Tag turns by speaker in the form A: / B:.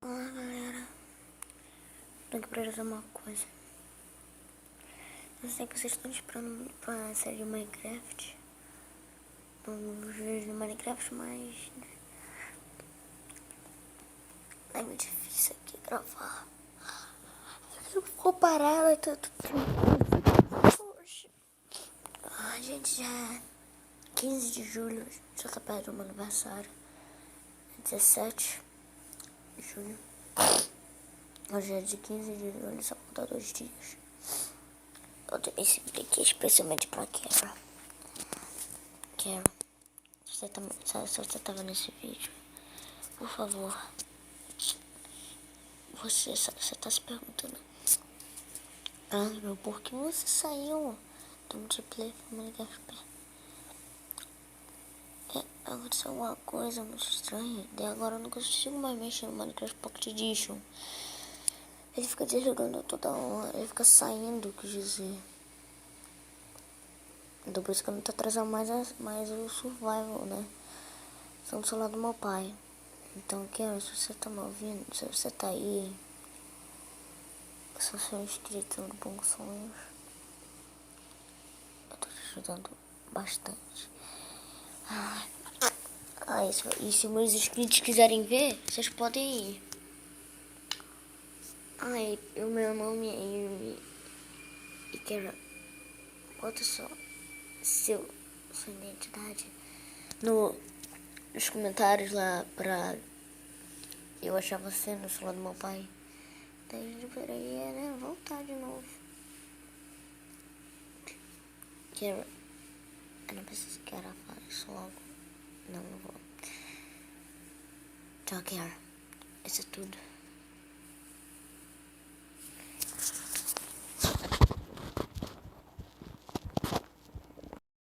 A: Olá galera, tenho que priorizar uma coisa. Eu sei que vocês estão esperando pra série de Minecraft, os vídeos de Minecraft, mas é muito difícil aqui gravar. Eu vou parar, vai tudo. Poxa. Gente, já é 15 de julho, já tá perto do meu aniversário. 17 de julho. Hoje é de 15 de julho, só falta 2 dias. Eu tenho esse vídeo aqui especialmente pra Kara. Kara, se você tá vendo esse vídeo, por favor, você tá se perguntando, meu, por que você saiu do multiplayer pro Minecraft? Aconteceu uma coisa muito estranha, daí agora eu não consigo mais mexer no Minecraft Pocket Edition. Ele fica desligando toda hora, ele fica saindo, quer dizer. Então por isso que eu não tô trazendo mais o survival, né? São do celular do meu pai. Então, Kara, se você tá me ouvindo, se você tá aí, se você é um inscrito no Bons Sonhos, eu tô te ajudando bastante. E se meus inscritos quiserem ver, vocês podem ir. O meu nome é Kara, bota sua identidade nos comentários lá pra eu achar você no celular do meu pai. Daí deveria, né, voltar de novo. Kara, eu não preciso que ela fale isso logo. Não vou. Tchau, Kara. Isso é tudo.